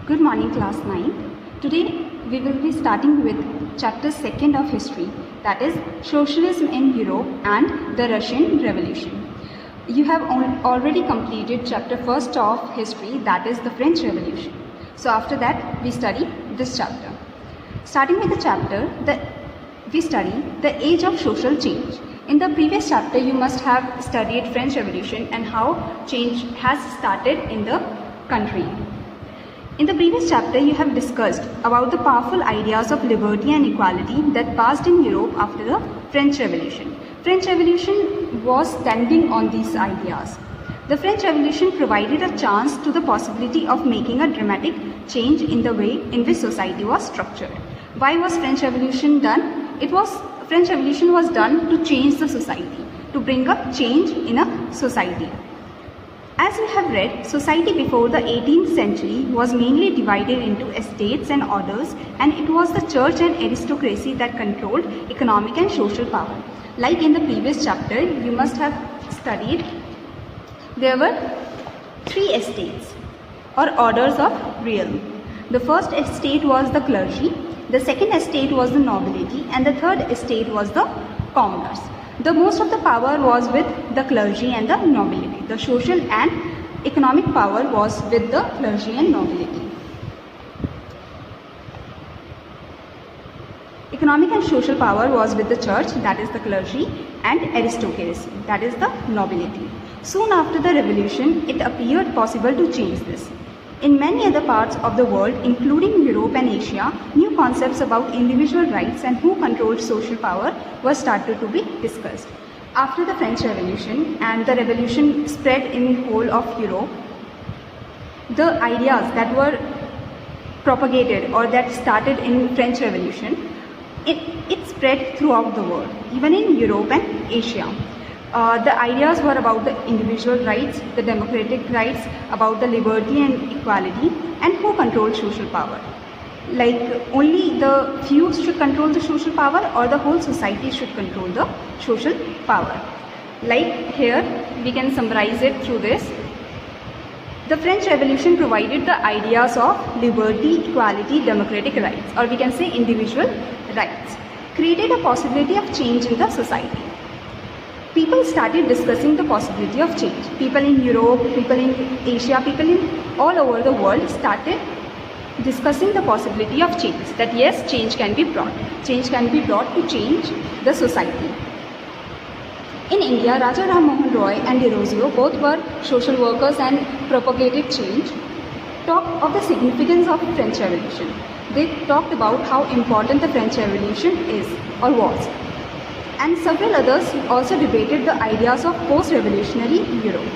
Good morning, class 9. Today we will be starting with chapter 2nd of history, that is Socialism in Europe and the Russian Revolution. You have already completed chapter 1st of history, that is the French Revolution. So after that we study this chapter. Starting with the chapter, we study the age of social change. In the previous chapter you must have studied French Revolution and how change has started in the country. In the previous chapter, you have discussed about the powerful ideas of liberty and equality that passed in Europe after the French Revolution. French Revolution was standing on these ideas. The French Revolution provided a chance to the possibility of making a dramatic change in the way in which society was structured. Why was French Revolution done? French Revolution was done to change the society, to bring a change in a society. As we have read, society before the 18th century was mainly divided into estates and orders, and it was the church and aristocracy that controlled economic and social power. Like in the previous chapter, you must have studied, there were 3 estates or orders of realm. The first estate was the clergy, the second estate was the nobility, and the third estate was the commoners. The most of the power was with the clergy and the nobility. The social and economic power was with the clergy and nobility. Economic and social power was with the church, that is the clergy, and aristocracy, that is the nobility. Soon after the revolution, it appeared possible to change this. In many other parts of the world, including Europe and Asia, new concepts about individual rights and who controlled social power were started to be discussed. After the French Revolution and the revolution spread in whole of Europe, the ideas that were propagated or that started in French Revolution, it spread throughout the world, even in Europe and Asia. The ideas were about the individual rights, the democratic rights, about the liberty and equality, and who controlled social power. Like only the few should control the social power, or the whole society should control the social power. Like here we can summarize it through this. The French Revolution provided the ideas of liberty, equality, democratic rights, or we can say individual rights, created a possibility of change in the society. People started discussing the possibility of change. People in Europe, people in Asia, people in all over the world started discussing the possibility of change. That yes, change can be brought. Change can be brought to change the society. In India, Raja Ram Mohan Roy and De Rosio, both were social workers and propagated change, talked of the significance of French Revolution. They talked about how important the French Revolution is or was. And several others also debated the ideas of post-revolutionary Europe.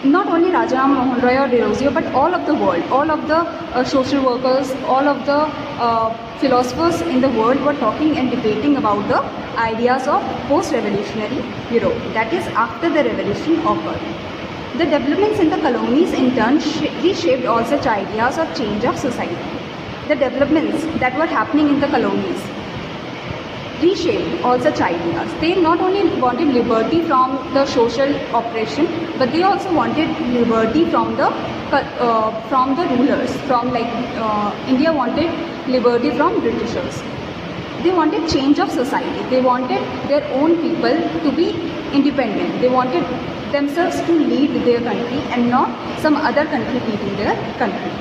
Not only Raja Ram Mohan Roy or De Rosio, but all of the world, all of the social workers, all of the philosophers in the world were talking and debating about the ideas of post-revolutionary Europe, that is after the revolution occurred. The developments in the colonies in turn reshaped all such ideas of change of society. The developments that were happening in the colonies reshaped all such ideas. They not only wanted liberty from the social oppression, but they also wanted liberty from the rulers. India wanted liberty from Britishers. They wanted change of society. They wanted their own people to be independent. They wanted themselves to lead their country and not some other country leading their country.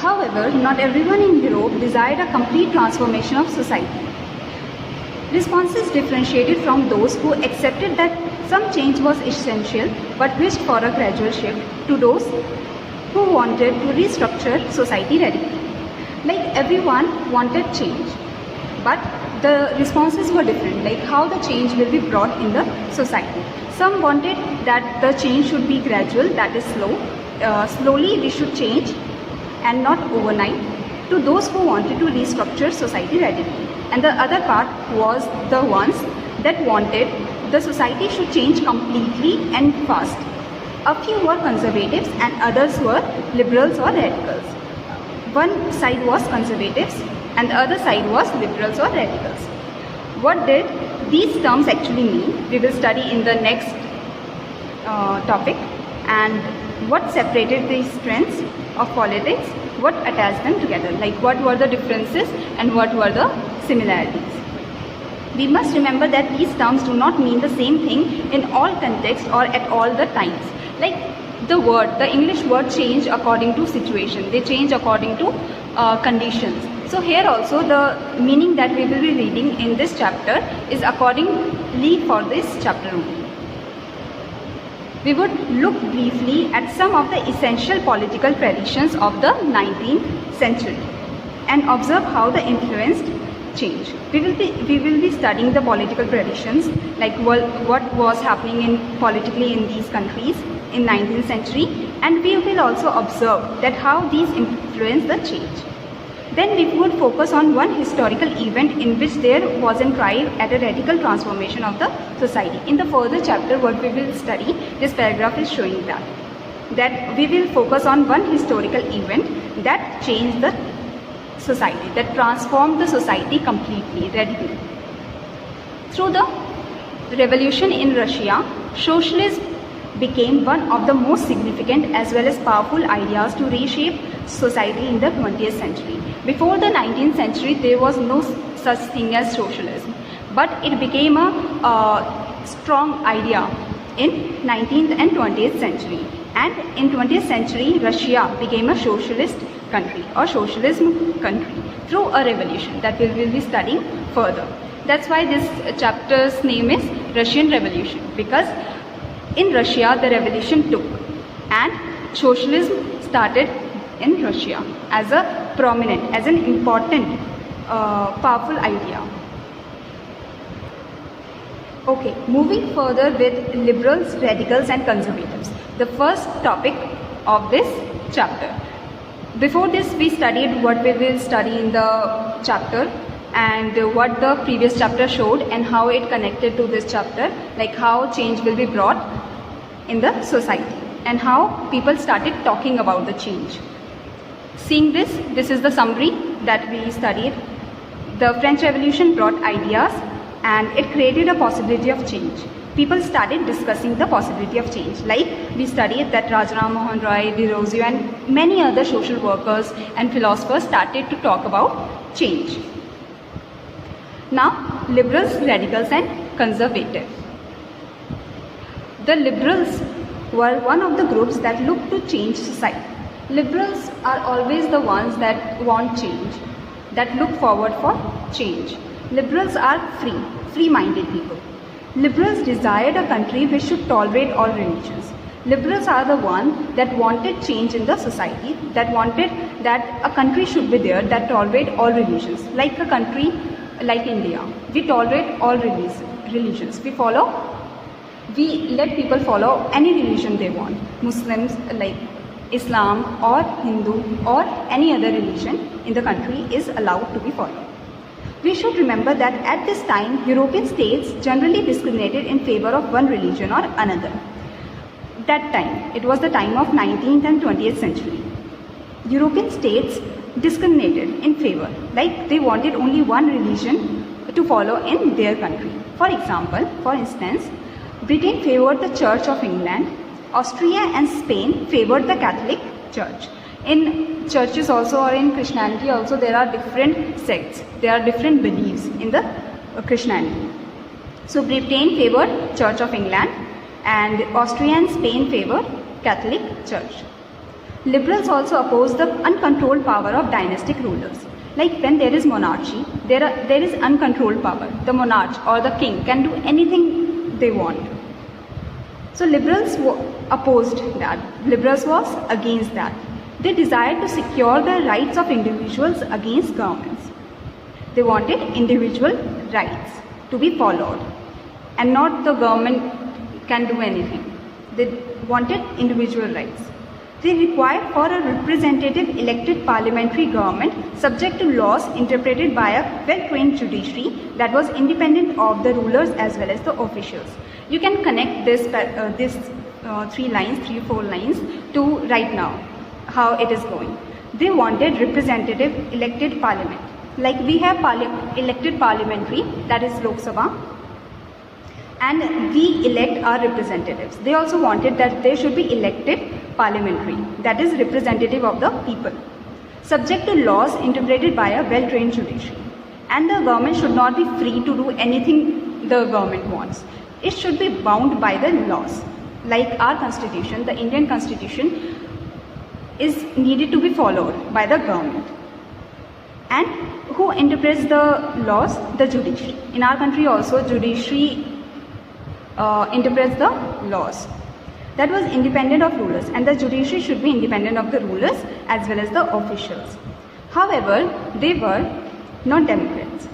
However, not everyone in Europe desired a complete transformation of society. Responses differentiated from those who accepted that some change was essential but wished for a gradual shift, to those who wanted to restructure society radically. Like everyone wanted change, but the responses were different, like how the change will be brought in the society. Some wanted that the change should be gradual, that is slow. Slowly we should change and not overnight, to those who wanted to restructure society radically. And the other part was the ones that wanted the society should change completely and fast. A few were conservatives and others were liberals or radicals. One side was conservatives and the other side was liberals or radicals. What did these terms actually mean? We will study in the next topic. And what separated these strands of politics, what attached them together, like what were the differences and what were the similarities. We must remember that these terms do not mean the same thing in all contexts or at all the times. Like the English word change according to situation, they change according to conditions. So here also the meaning that we will be reading in this chapter is accordingly for this chapter only. We would look briefly at some of the essential political traditions of the 19th century and observe how they influenced change. We will be studying the political traditions, like what was happening politically in these countries in 19th century, and we will also observe that how these influence the change. Then we would focus on one historical event in which there was a drive at a radical transformation of the society. In the further chapter what we will study, this paragraph is showing that we will focus on one historical event that changed the society, that transformed the society completely, radically. Through the revolution in Russia, socialism became one of the most significant as well as powerful ideas to reshape society in the 20th century. Before the 19th century, there was no such thing as socialism, but it became a strong idea in 19th and 20th century. And in 20th century, Russia became a socialist country or socialism country through a revolution that we will be studying further. That's why this chapter's name is Russian Revolution, because in Russia the revolution took and socialism started in Russia as a prominent, as an important, powerful idea. Okay, moving further with liberals, radicals and conservatives, the first topic of this chapter. Before this we studied what we will study in the chapter and what the previous chapter showed and how it connected to this chapter, like how change will be brought in the society and how people started talking about the change. Seeing this is the summary that we studied. The French Revolution brought ideas and it created a possibility of change. People started discussing the possibility of change. Like we studied that Rajaram Mohan Roy, Desrosiers and many other social workers and philosophers started to talk about change. Now, liberals, radicals and conservatives. The liberals were one of the groups that looked to change society. Liberals are always the ones that want change, that look forward for change. Liberals are free-minded people. Liberals desired a country which should tolerate all religions. Liberals are the ones that wanted change in the society, that wanted that a country should be there that tolerate all religions. Like a country like India, we tolerate all religions. We let people follow any religion they want. Muslims, like Islam or Hindu or any other religion in the country is allowed to be followed. We should remember that at this time, European states generally discriminated in favor of one religion or another. That time, it was the time of 19th and 20th century. European states discriminated in favor, like they wanted only one religion to follow in their country. For instance, Britain favored the Church of England, Austria and Spain favored the Catholic Church. In churches also or in Christianity also there are different sects, there are different beliefs in the Christianity. So Britain favored Church of England and Austria and Spain favored Catholic Church. Liberals also opposed the uncontrolled power of dynastic rulers. Like when there is monarchy, there is uncontrolled power. The monarch or the king can do anything they want. So liberals opposed that. Liberals was against that. They desired to secure the rights of individuals against governments. They wanted individual rights to be followed and not the government can do anything. They wanted individual rights. They required for a representative elected parliamentary government subject to laws interpreted by a well-trained judiciary that was independent of the rulers as well as the officials. You can connect this 3 4 lines to right now, how it is going. They wanted representative elected parliament. Like we have elected parliamentary, that is Lok Sabha, and we elect our representatives. They also wanted that they should be elected parliamentary, that is representative of the people, subject to laws interpreted by a well-trained judiciary. And the government should not be free to do anything the government wants. It should be bound by the laws. Like our constitution, the Indian constitution is needed to be followed by the government. And who interprets the laws? The judiciary. In our country also, judiciary interprets the laws. That was independent of rulers, and the judiciary should be independent of the rulers as well as the officials. However, they were not Democrats.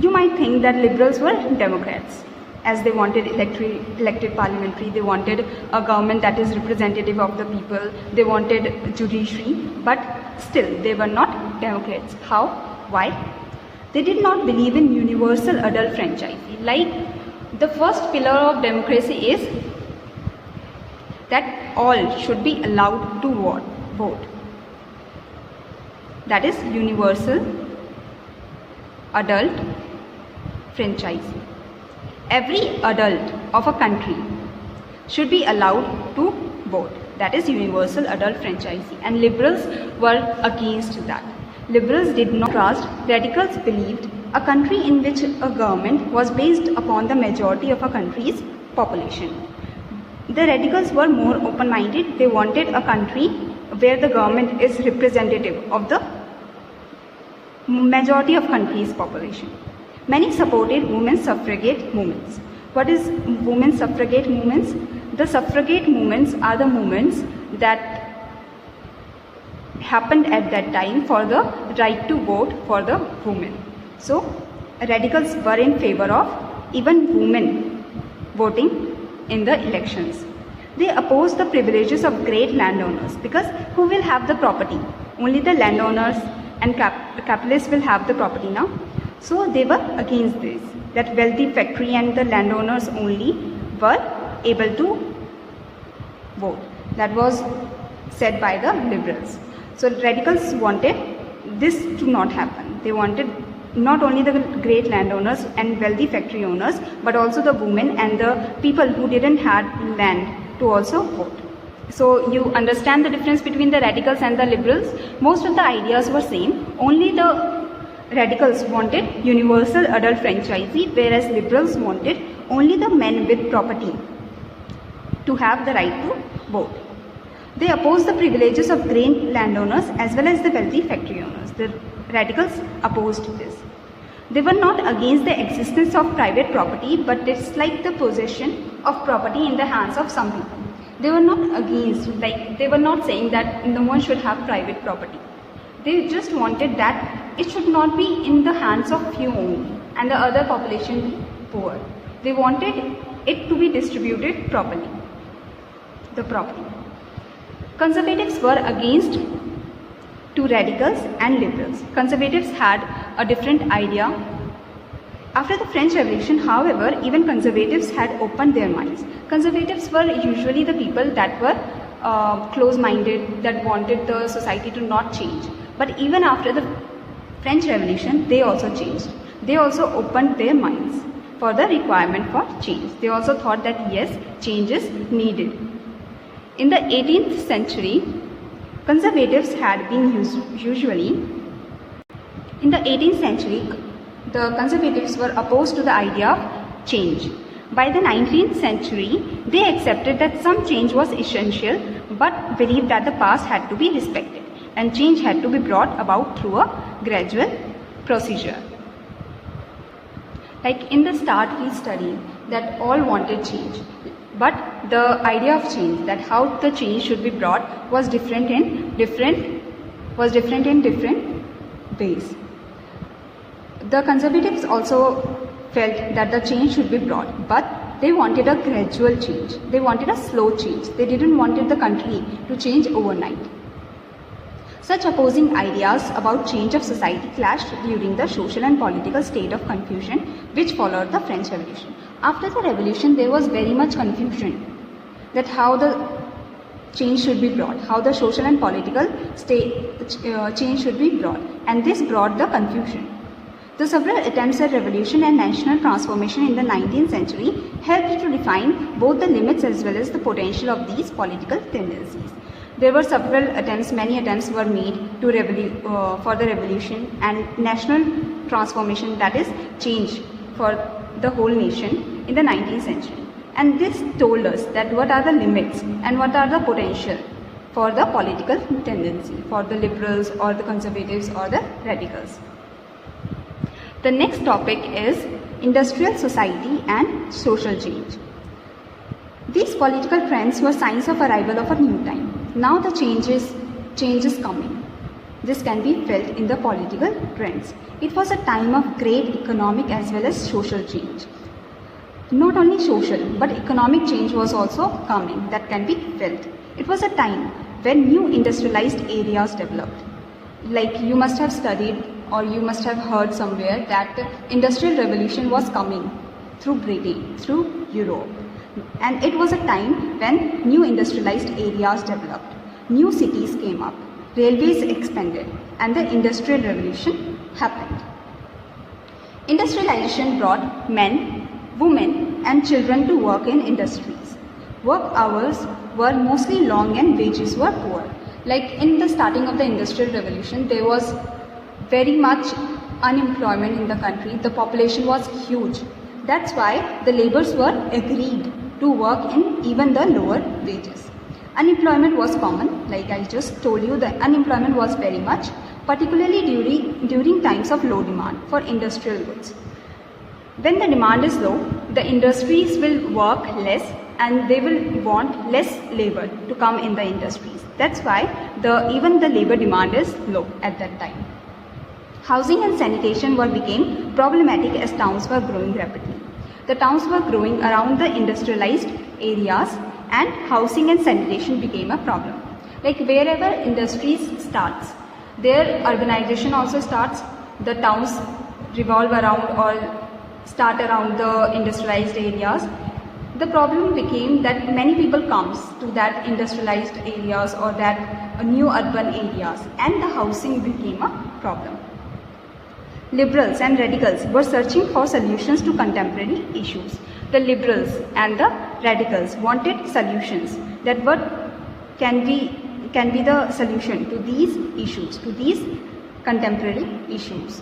You might think that liberals were Democrats, as they wanted elected parliamentary, they wanted a government that is representative of the people, they wanted judiciary, but still they were not Democrats. How? Why? They did not believe in universal adult franchise. Like, the first pillar of democracy is that all should be allowed to vote. That is universal adult franchise. Every adult of a country should be allowed to vote. That is universal adult franchise. And liberals were against that. Liberals did not trust. Radicals believed a country in which a government was based upon the majority of a country's population. The radicals were more open-minded. They wanted a country where the government is representative of the majority of country's population. Many supported women's suffragette movements. What is women's suffragette movements? The suffragette movements are the movements that happened at that time for the right to vote for the women. So, radicals were in favor of even women voting in the elections. They opposed the privileges of great landowners, because who will have the property? Only the landowners and capitalists will have the property now. So they were against this, that wealthy factory and the landowners only were able to vote. That was said by the liberals. So radicals wanted this to not happen. They wanted not only the great landowners and wealthy factory owners, but also the women and the people who didn't have land to also vote. So you understand the difference between the radicals and the liberals. Most of the ideas were same. Only the radicals wanted universal adult franchise, whereas liberals wanted only the men with property to have the right to vote. They opposed the privileges of great landowners as well as the wealthy factory owners. The radicals opposed this. They were not against the existence of private property, but disliked the possession of property in the hands of some people. They were not against, like they were not saying that no one should have private property. They just wanted that it should not be in the hands of few only and the other population be poor. They wanted it to be distributed properly, the property. Conservatives were against to radicals and liberals. Conservatives had a different idea. After the French Revolution, however, even conservatives had opened their minds. Conservatives were usually the people that were close-minded, that wanted the society to not change. But even after the French Revolution, they also changed. They also opened their minds for the requirement for change. They also thought that yes, change is needed. In the 18th century, conservatives had been usually, in the 18th century, the conservatives were opposed to the idea of change. By the 19th century, they accepted that some change was essential, but believed that the past had to be respected and change had to be brought about through a gradual procedure. Like in the start, we studied that all wanted change, but the idea of change, that how the change should be brought, was different in different ways. The conservatives also felt that the change should be brought, but they wanted a gradual change. They wanted a slow change. They didn't want the country to change overnight. Such opposing ideas about change of society clashed during the social and political state of confusion which followed the French Revolution. After the revolution, there was very much confusion that how the change should be brought, how the social and political change should be brought, and this brought the confusion. The several attempts at revolution and national transformation in the 19th century helped to define both the limits as well as the potential of these political tendencies. There were several attempts, many attempts were made to for the revolution and national transformation, that is change for the whole nation in the 19th century. And this told us that what are the limits and what are the potential for the political tendency, for the liberals or the conservatives or the radicals. The next topic is industrial society and social change. These political trends were signs of arrival of a new time. Now the change is coming. This can be felt in the political trends. It was a time of great economic as well as social change. Not only social, but economic change was also coming, that can be felt. It was a time when new industrialized areas developed. Like you must have studied or you must have heard somewhere that the industrial revolution was coming through Britain, through Europe. And it was a time when new industrialized areas developed, new cities came up, railways expanded, and the industrial revolution happened. Industrialization brought men, women, and children to work in industries. Work hours were mostly long and wages were poor. Like in the starting of the industrial revolution, there was very much unemployment in the country. The population was huge. That's why the laborers were agreed to work in even the lower wages. Unemployment was common, like I just told you, the unemployment was very much, particularly during times of low demand for industrial goods. When the demand is low, the industries will work less and they will want less labor to come in the industries. That's why even the labor demand is low at that time. Housing and sanitation became problematic as towns were growing rapidly. The towns were growing around the industrialized areas and housing and sanitation became a problem. Like wherever industries starts, their urbanization also starts, the towns revolve around or start around the industrialized areas. The problem became that many people comes to that industrialized areas or that new urban areas and the housing became a problem. Liberals and radicals were searching for solutions to contemporary issues. The liberals and the radicals wanted solutions that can be the solution to these issues, to these contemporary issues.